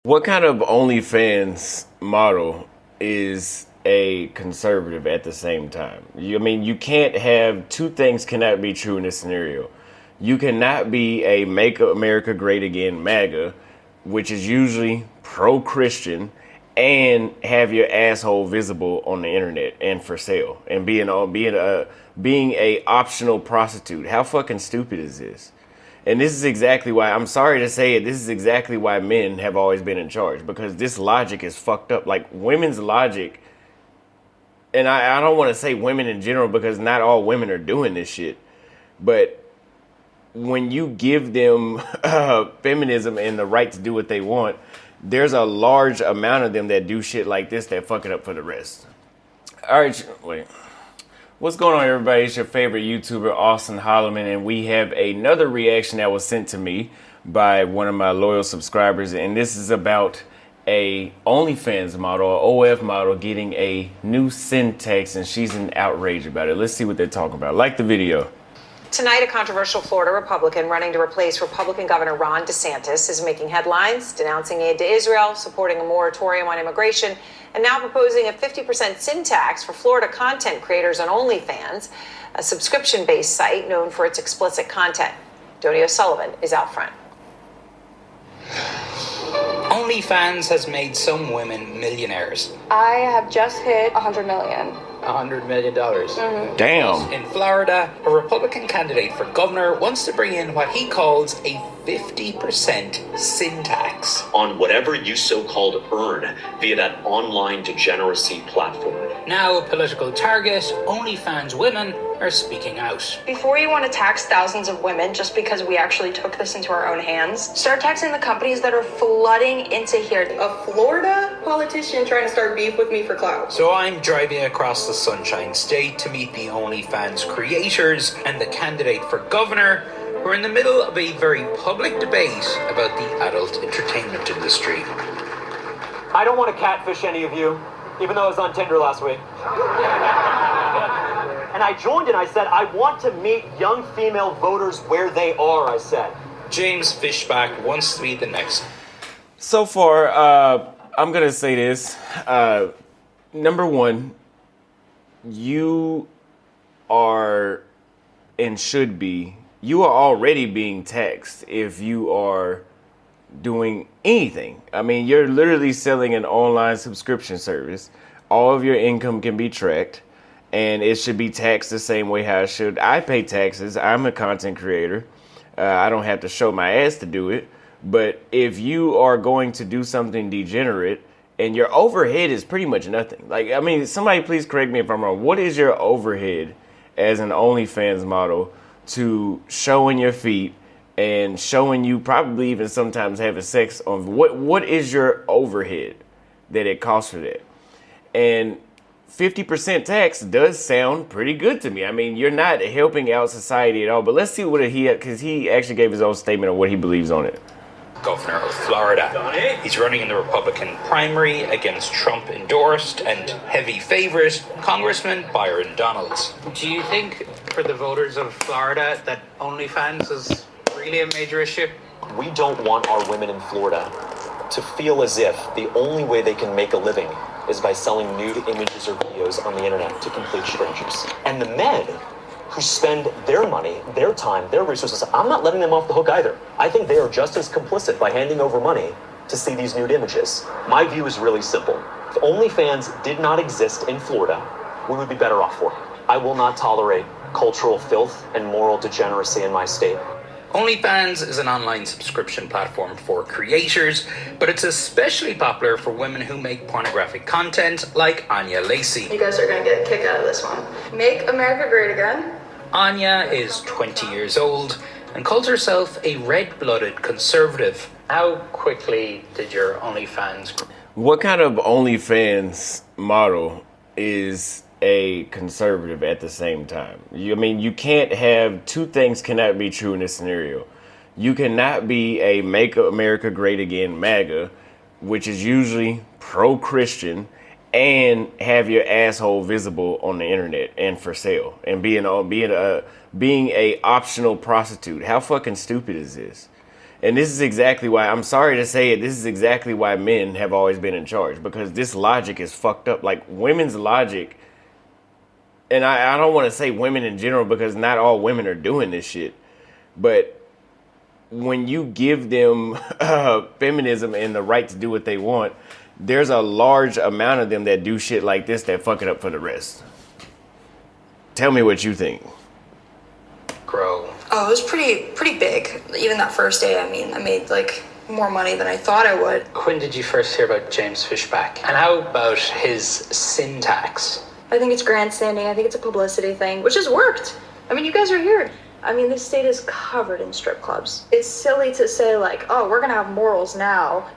What kind of OnlyFans model is a conservative at the same time? You can't have two things cannot be true in this scenario. You cannot be a Make America Great Again MAGA, which is usually pro-Christian, and have your asshole visible on the internet and for sale, and being a optional prostitute. How fucking stupid is this? And this is exactly why, I'm sorry to say it, this is exactly why men have always been in charge, because this logic is fucked up. Like, women's logic, and I don't want to say women in general because not all women are doing this shit, but when you give them feminism and the right to do what they want, there's a large amount of them that do shit like this that fuck it up for the rest. All right, wait. What's going on, everybody? It's your favorite YouTuber, Austin Holleman, and we have another reaction that was sent to me by one of my loyal subscribers, and this is about a OnlyFans model, or OF model, getting a new sin tax, and she's in outrage about it. Let's see what they're talking about. Like the video. Tonight, a controversial Florida Republican running to replace Republican Governor Ron DeSantis is making headlines, denouncing aid to Israel, supporting a moratorium on immigration, and now proposing a 50% sin tax for Florida content creators on OnlyFans, a subscription-based site known for its explicit content. Donnie O'Sullivan is out front. OnlyFans has made some women millionaires. I have just hit 100 million. $100 million. Mm-hmm. Damn. In Florida, a Republican candidate for governor wants to bring in what he calls a 50% sin tax on whatever you so-called earn via that online degeneracy platform. Now a political target, OnlyFans women are speaking out. Before you want to tax thousands of women just because we actually took this into our own hands, start taxing the companies that are flooding into here. A Florida politician trying to start beef with me for clout. So I'm driving across the Sunshine State to meet the OnlyFans creators and the candidate for governor, who are in the middle of a very public debate about the adult entertainment industry. I don't want to catfish any of you, even though I was on Tinder last week. And I joined and I said, I want to meet young female voters where they are, I said. James Fishbach wants to be the next. So far, I'm going to say this. Number one, you are and should be, you are already being taxed if you are doing anything. I mean, you're literally selling an online subscription service. All of your income can be tracked, and it should be taxed the same way how it should. I pay taxes. I'm a content creator. I don't have to show my ass to do it. But if you are going to do something degenerate and your overhead is pretty much nothing. Like, I mean, somebody please correct me if I'm wrong. What is your overhead as an OnlyFans model to showing your feet and showing you probably even sometimes having sex on? What is your overhead that it costs for that? And 50% tax does sound pretty good to me. I mean, you're not helping out society at all. But let's see what because he actually gave his own statement on what he believes on it. Governor of Florida. He's running in the Republican primary against Trump-endorsed and heavy favorite Congressman Byron Donalds. Do you think, for the voters of Florida, that OnlyFans is really a major issue? We don't want our women in Florida to feel as if the only way they can make a living is by selling nude images or videos on the internet to complete strangers. And the men who spend their money, their time, their resources, I'm not letting them off the hook either. I think they are just as complicit by handing over money to see these nude images. My view is really simple. If OnlyFans did not exist in Florida, we would be better off for it. I will not tolerate cultural filth and moral degeneracy in my state. OnlyFans is an online subscription platform for creators, but it's especially popular for women who make pornographic content like Anya Lacey. You guys are going to get a kick out of this one. Make America great again. Anya is 20 years old and calls herself a red-blooded conservative. How quickly did your OnlyFans grow? What kind of OnlyFans model is a conservative at the same time? You can't have two things cannot be true in this scenario. You cannot be a Make America Great Again MAGA, which is usually pro-Christian, and have your asshole visible on the internet and for sale, and being a optional prostitute. How fucking stupid is this? And this is exactly why, I'm sorry to say it, this is exactly why men have always been in charge, because this logic is fucked up. Like, women's logic, and I don't want to say women in general because not all women are doing this shit, but when you give them feminism and the right to do what they want, there's a large amount of them that do shit like this that fuck it up for the rest. Tell me what you think. Grow. Oh, it was pretty big. Even that first day, I mean, I made like more money than I thought I would. When did you first hear about James Fishbach? And how about his sin tax? I think it's grandstanding. I think it's a publicity thing, which has worked. I mean, you guys are here. I mean, this state is covered in strip clubs. It's silly to say like, oh, we're gonna have morals now.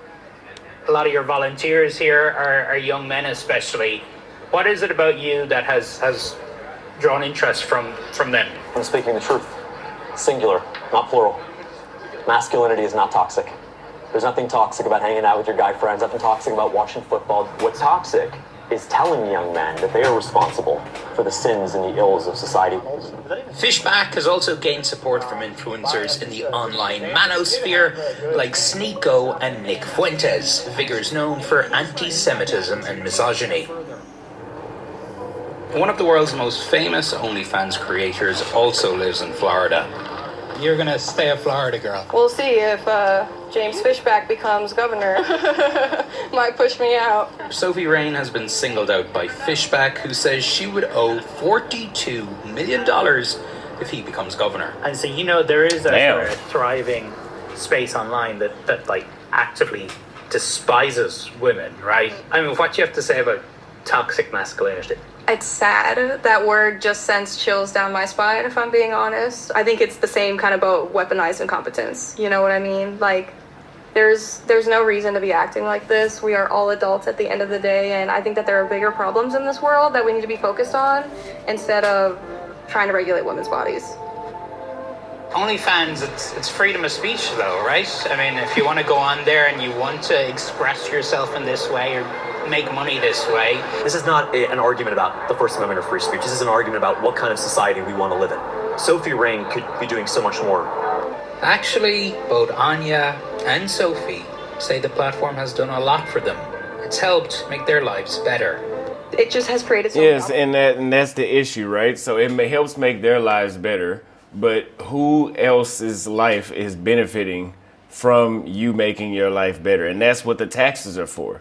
A lot of your volunteers here are young men especially. What is it about you that has drawn interest from them? I'm speaking the truth. Singular, not plural. Masculinity is not toxic. There's nothing toxic about hanging out with your guy friends, nothing toxic about watching football. What's toxic is telling young men that they are responsible for the sins and the ills of society. Fishbach has also gained support from influencers in the online manosphere like Sneeko and Nick Fuentes, figures known for anti-Semitism and misogyny. One of the world's most famous OnlyFans creators also lives in Florida. You're gonna stay a Florida girl. We'll see if James Fishbach becomes governor. Might push me out. Sophie Rain has been singled out by Fishbach, who says she would owe $42 million if he becomes governor. And so, you know, there is a Damn. sort of thriving space online that like actively despises women, right? I mean, what do you have to say about toxic masculinity? It's sad. That word just sends chills down my spine, if I'm being honest. I think it's the same kind of about weaponized incompetence. You know what I mean? Like, there's no reason to be acting like this. We are all adults at the end of the day, and I think that there are bigger problems in this world that we need to be focused on instead of trying to regulate women's bodies. OnlyFans, it's freedom of speech though, right? I mean, if you want to go on there and you want to express yourself in this way or make money this way. This is not an argument about the First Amendment or free speech. This is an argument about what kind of society we want to live in. Sophie Rain could be doing so much more. Actually, both Anya and Sophie say the platform has done a lot for them. It's helped make their lives better. It just has created some Yes, and that's the issue, right? So it helps make their lives better, but who else's life is benefiting from you making your life better? And that's what the taxes are for.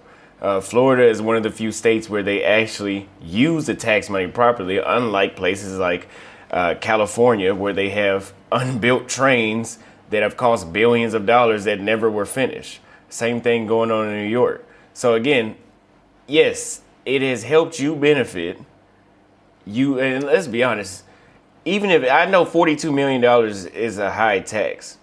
Florida is one of the few states where they actually use the tax money properly, unlike places like California, where they have unbuilt trains that have cost billions of dollars that never were finished. Same thing going on in New York. So again, yes, it has helped you benefit. And let's be honest, even if I know $42 million is a high tax,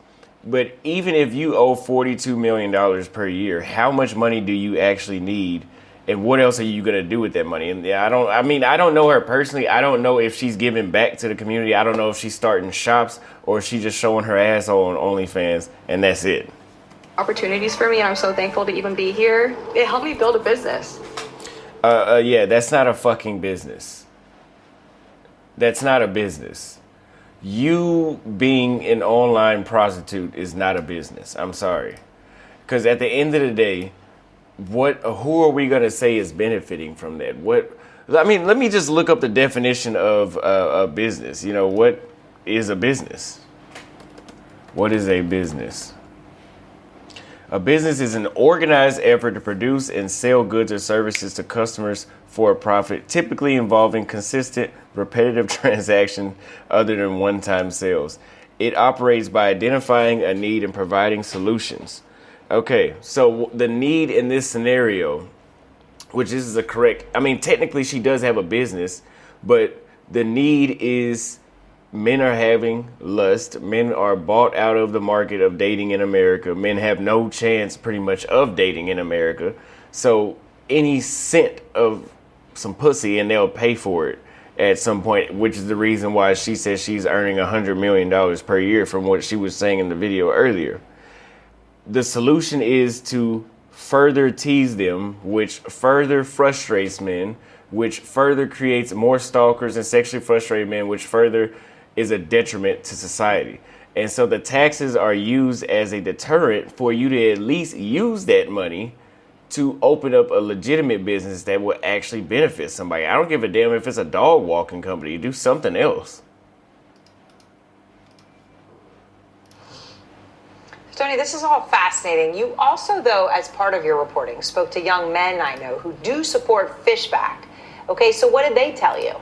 but even if you owe $42 million per year, how much money do you actually need? And what else are you going to do with that money? And I don't know her personally. I don't know if she's giving back to the community. I don't know if she's starting shops or if she's just showing her ass on OnlyFans and that's it. opportunities for me, and I'm so thankful to even be here. It helped me build a business. Yeah, that's not a fucking business. That's not a business. You being an online prostitute is not a business. I'm sorry. Because at the end of the day, who are we going to say is benefiting from that? Let me just look up the definition of a business. You know, what is a business? What is a business? A business is an organized effort to produce and sell goods or services to customers for a profit, typically involving consistent, repetitive transaction other than one-time sales. It operates by identifying a need and providing solutions. Okay, so the need in this scenario, which this is a correct, technically she does have a business, but the need is men are having lust. Men are bought out of the market of dating in America. Men have no chance pretty much of dating in America. So any cent of some pussy and they'll pay for it at some point, which is the reason why she says she's earning $100 million per year from what she was saying in the video earlier. The solution is to further tease them, which further frustrates men, which further creates more stalkers and sexually frustrated men, which further is a detriment to society. And so the taxes are used as a deterrent for you to at least use that money to open up a legitimate business that will actually benefit somebody. I don't give a damn if it's a dog walking company. Do something else. Tony, this is all fascinating. You also, though, as part of your reporting, spoke to young men I know who do support Fishbach. Okay, so what did they tell you?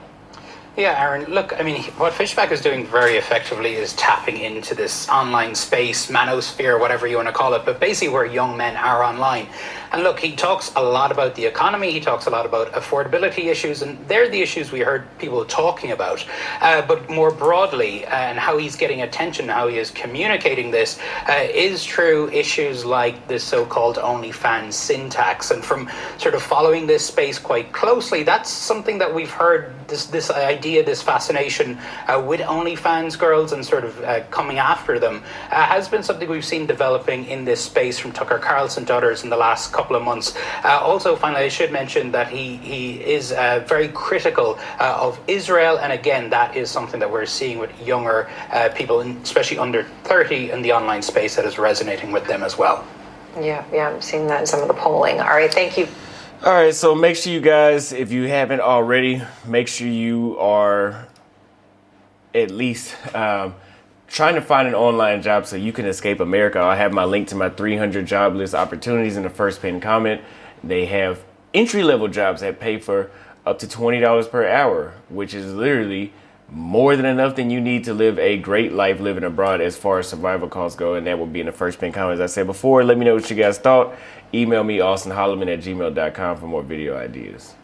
Yeah, Aaron, look, I mean, what Fishbach is doing very effectively is tapping into this online space, manosphere, whatever you want to call it, but basically where young men are online. And look, he talks a lot about the economy, he talks a lot about affordability issues, and they're the issues we heard people talking about. But more broadly, and how he's getting attention, how he is communicating this, is through issues like this so-called OnlyFans sin tax. And from sort of following this space quite closely, that's something that we've heard, this idea, this fascination with OnlyFans girls and sort of coming after them has been something we've seen developing in this space from Tucker Carlson to others in the last couple of months. Also, finally, I should mention that he is very critical of Israel, and again, that is something that we're seeing with younger people, especially under 30 in the online space, that is resonating with them as well. Yeah, I'm seeing that in some of the polling. All right, thank you. All right, so make sure you guys, if you haven't already, make sure you are at least trying to find an online job so you can escape America. I'll have my link to my 300 jobless opportunities in the first pinned comment. They have entry-level jobs that pay for up to $20 per hour, which is literally more than enough than you need to live a great life living abroad as far as survival costs go, and that will be in the first pinned comment. As I said before, let me know what you guys thought. Email me, austonholleman@gmail.com for more video ideas.